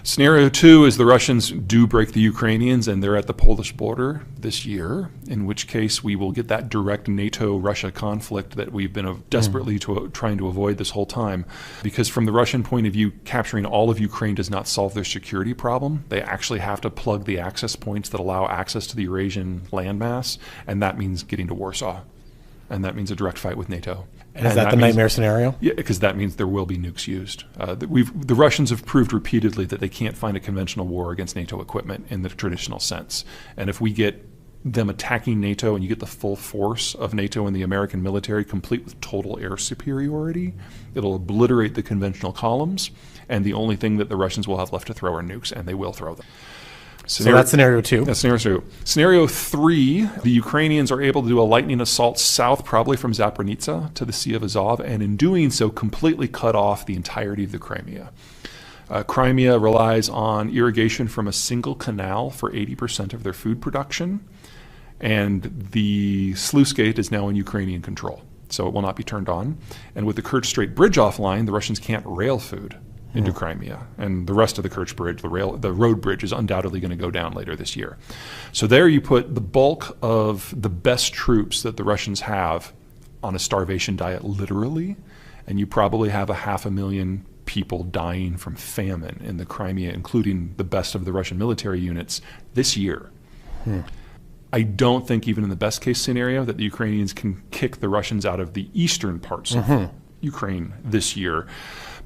Scenario 2 is the Russians do break the Ukrainians and they're at the Polish border this year, in which case we will get that direct NATO-Russia conflict that we've been desperately trying to avoid this whole time. Because from the Russian point of view, capturing all of Ukraine does not solve their security problem. They actually have to plug the access points that allow access to the Eurasian landmass, and that means getting to Warsaw. And that means a direct fight with NATO. And is that the nightmare scenario? Yeah, because that means there will be nukes used. The Russians have proved repeatedly that they can't find a conventional war against NATO equipment in the traditional sense. And if we get them attacking NATO and you get the full force of NATO and the American military complete with total air superiority, it'll obliterate the conventional columns, and the only thing that the Russians will have left to throw are nukes, and they will throw them. So that's scenario 2. That's scenario 2. Scenario 3, the Ukrainians are able to do a lightning assault south, probably from Zaporizhzhia to the Sea of Azov, and in doing so, completely cut off the entirety of the Crimea. Crimea relies on irrigation from a single canal for 80% of their food production, and the sluice gate is now in Ukrainian control, so it will not be turned on. And with the Kerch Strait Bridge offline, the Russians can't rail food into Crimea, and the rest of the Kerch Bridge, the road bridge, is undoubtedly going to go down later this year. So there you put the bulk of the best troops that the Russians have on a starvation diet, literally, and you probably have 500,000 people dying from famine in the Crimea, including the best of the Russian military units this year. I don't think even in the best case scenario that the Ukrainians can kick the Russians out of the eastern parts of Ukraine this year,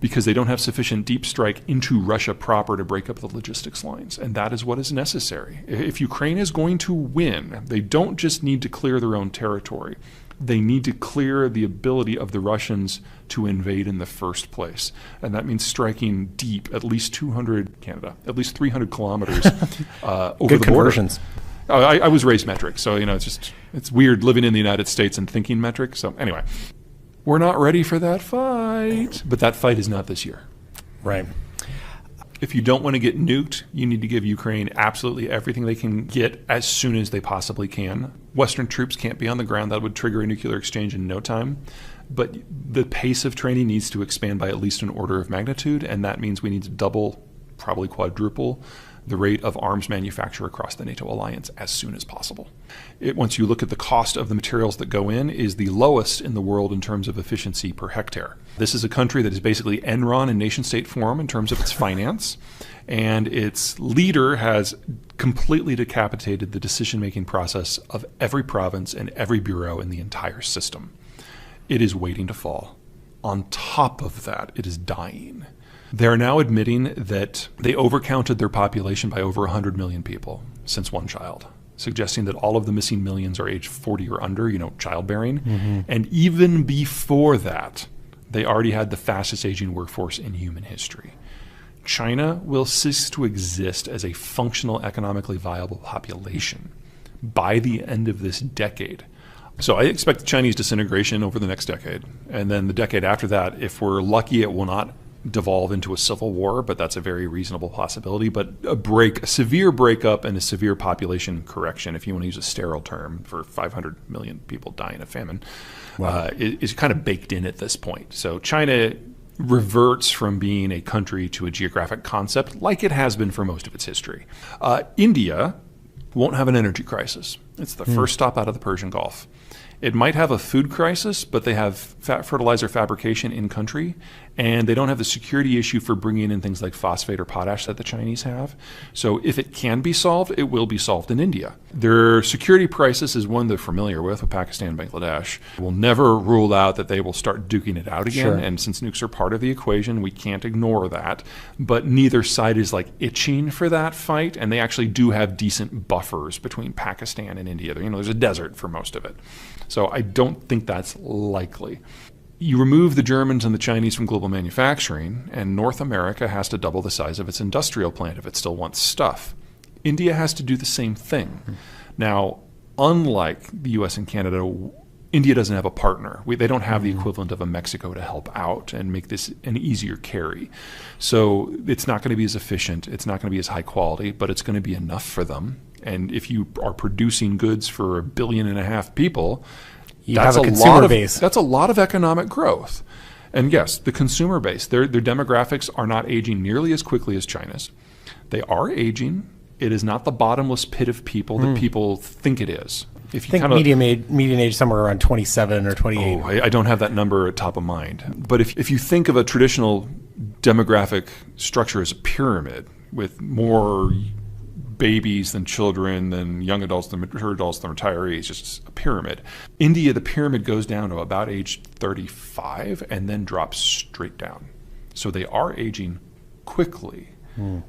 because they don't have sufficient deep strike into Russia proper to break up the logistics lines. And that is what is necessary. If Ukraine is going to win, they don't just need to clear their own territory. They need to clear the ability of the Russians to invade in the first place. And that means striking deep, at least 300 kilometers over Good the conversions. border. I was raised metric, so it's weird living in the United States and thinking metric. So anyway, we're not ready for that fight, but that fight is not this year. Right. If you don't want to get nuked, you need to give Ukraine absolutely everything they can get as soon as they possibly can. Western troops can't be on the ground. That would trigger a nuclear exchange in no time. But the pace of training needs to expand by at least an order of magnitude, and that means we need to double, probably quadruple, the rate of arms manufacture across the NATO alliance as soon as possible. Once you look at the cost of the materials that go in, is the lowest in the world in terms of efficiency per hectare. This is a country that is basically Enron in nation-state form in terms of its finance, and its leader has completely decapitated the decision-making process of every province and every bureau in the entire system. It is waiting to fall. On top of that, it is dying. They're now admitting that they overcounted their population by over 100 million people since one child, suggesting that all of the missing millions are age 40 or under, childbearing. And even before that, they already had the fastest aging workforce in human history. China will cease to exist as a functional, economically viable population by the end of this decade. So I expect the Chinese disintegration over the next decade. And then the decade after that, if we're lucky, it will not devolve into a civil war, but that's a very reasonable possibility. But a severe breakup and a severe population correction, if you want to use a sterile term for 500 million people dying of famine, is kind of baked in at this point. So China reverts from being a country to a geographic concept like it has been for most of its history. India won't have an energy crisis. It's the first stop out of the Persian Gulf. It might have a food crisis, but they have fertilizer fabrication in country, and they don't have the security issue for bringing in things like phosphate or potash that the Chinese have. So if it can be solved, it will be solved in India. Their security crisis is one they're familiar with Pakistan and Bangladesh. We'll never rule out that they will start duking it out again, and since nukes are part of the equation, we can't ignore that. But neither side is itching for that fight, and they actually do have decent buffers between Pakistan and India. There's a desert for most of it. So I don't think that's likely. You remove the Germans and the Chinese from global manufacturing, and North America has to double the size of its industrial plant if it still wants stuff. India has to do the same thing. Now, unlike the US and Canada, India doesn't have a partner. They don't have the equivalent of a Mexico to help out and make this an easier carry. So it's not going to be as efficient. It's not going to be as high quality, but it's going to be enough for them. And if you are producing goods for 1.5 billion people, you have a consumer base. That's a lot of economic growth. And yes, the consumer base, their demographics are not aging nearly as quickly as China's. They are aging. It is not the bottomless pit of people that people think it is. If you I think median age somewhere around 27 or 28. Oh, I don't have that number at top of mind. But if you think of a traditional demographic structure as a pyramid with more babies than children, than young adults, than mature adults, than retirees, just a pyramid. India, the pyramid goes down to about age 35 and then drops straight down. So they are aging quickly.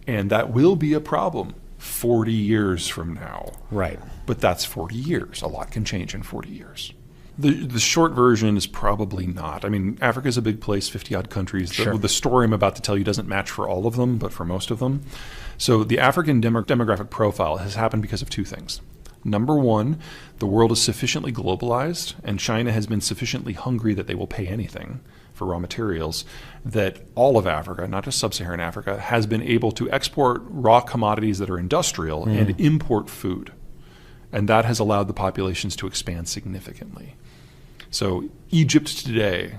And that will be a problem 40 years from now. Right. But that's 40 years. A lot can change in 40 years. The short version is probably not. I mean, Africa is a big place, 50-odd countries. Sure. The story I'm about to tell you doesn't match for all of them, but for most of them. So the African demographic profile has happened because of two things. Number one, the world is sufficiently globalized, and China has been sufficiently hungry that they will pay anything for raw materials, that all of Africa, not just sub-Saharan Africa, has been able to export raw commodities that are industrial and import food. And that has allowed the populations to expand significantly. So Egypt today,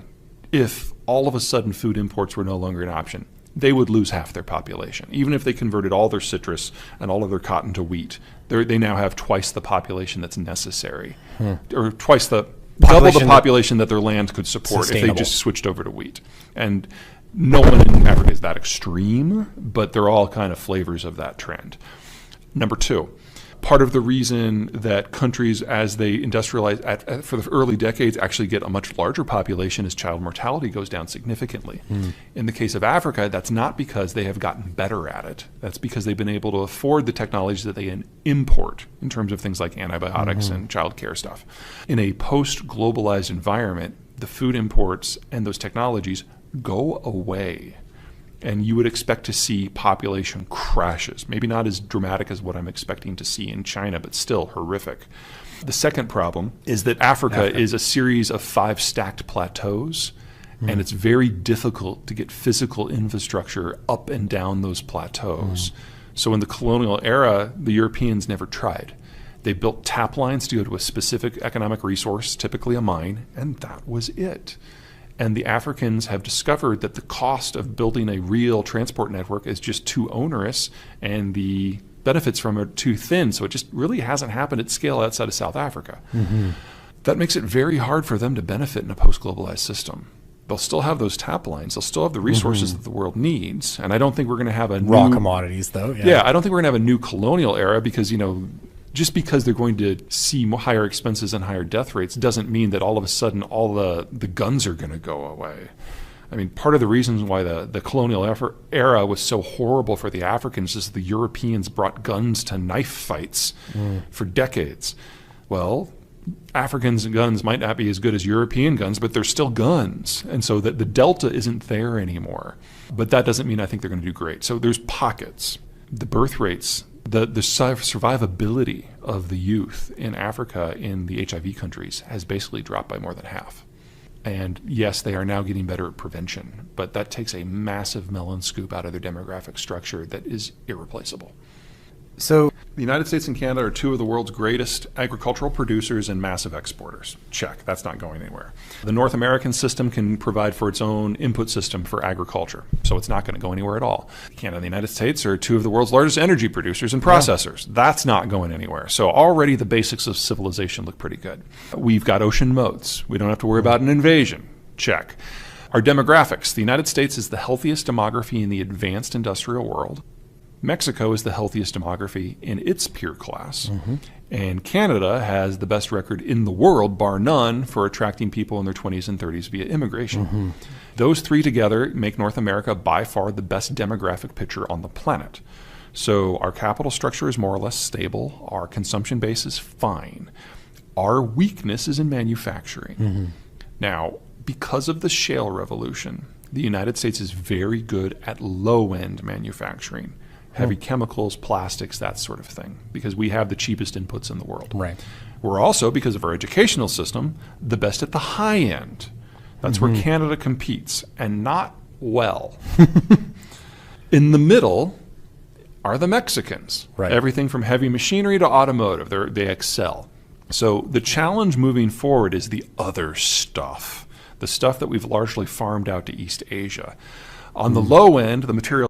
if all of a sudden food imports were no longer an option, they would lose half their population. Even if they converted all their citrus and all of their cotton to wheat, they now have twice the population that's necessary, or twice the double the population that their land could support if they just switched over to wheat. And no one in Africa is that extreme, but they're all kind of flavors of that trend. Number two, part of the reason that countries, as they industrialize for the early decades, actually get a much larger population is child mortality goes down significantly. In the case of Africa, that's not because they have gotten better at it. That's because they've been able to afford the technologies that they import in terms of things like antibiotics and child care stuff. In a post-globalized environment, the food imports and those technologies go away. And you would expect to see population crashes. Maybe not as dramatic as what I'm expecting to see in China, but still horrific. The second problem is that Africa is a series of 5 stacked plateaus, and it's very difficult to get physical infrastructure up and down those plateaus. So in the colonial era, the Europeans never tried. They built tap lines to go to a specific economic resource, typically a mine, and that was it. And the Africans have discovered that the cost of building a real transport network is just too onerous, and the benefits from it are too thin. So it just really hasn't happened at scale outside of South Africa. That makes it very hard for them to benefit in a post-globalized system. They'll still have those tap lines. They'll still have the resources that the world needs. And I don't think we're going to have a raw commodities, though. Yeah, I don't think we're going to have a new colonial era because, just because they're going to see higher expenses and higher death rates doesn't mean that all of a sudden all the guns are going to go away. I mean, part of the reasons why the colonial era was so horrible for the Africans is the Europeans brought guns to knife fights for decades. Well, Africans' guns might not be as good as European guns, but they're still guns. And so that the delta isn't there anymore. But that doesn't mean I think they're going to do great. So there's pockets. The birth rates, the survivability of the youth in Africa in the HIV countries has basically dropped by more than half. And yes, they are now getting better at prevention, but that takes a massive melon scoop out of their demographic structure that is irreplaceable. So the United States and Canada are 2 of the world's greatest agricultural producers and massive exporters. Check, that's not going anywhere. The North American system can provide for its own input system for agriculture, so it's not going to go anywhere at all. Canada and the United States are 2 of the world's largest energy producers and processors. That's not going anywhere. So already the basics of civilization look pretty good. We've got ocean moats. We don't have to worry about an invasion. Check. Our demographics. The United States is the healthiest demography in the advanced industrial world. Mexico is the healthiest demography in its peer class. And Canada has the best record in the world, bar none, for attracting people in their 20s and 30s via immigration. Those 3 together make North America by far the best demographic picture on the planet. So our capital structure is more or less stable. Our consumption base is fine. Our weakness is in manufacturing. Now, because of the shale revolution, the United States is very good at low-end manufacturing. Heavy chemicals, plastics, that sort of thing, because we have the cheapest inputs in the world. Right. We're also, because of our educational system, the best at the high end. That's where Canada competes, and not well. In the middle are the Mexicans. Right. Everything from heavy machinery to automotive, they excel. So the challenge moving forward is the other stuff. the stuff that we've largely farmed out to East Asia. On the low end, the material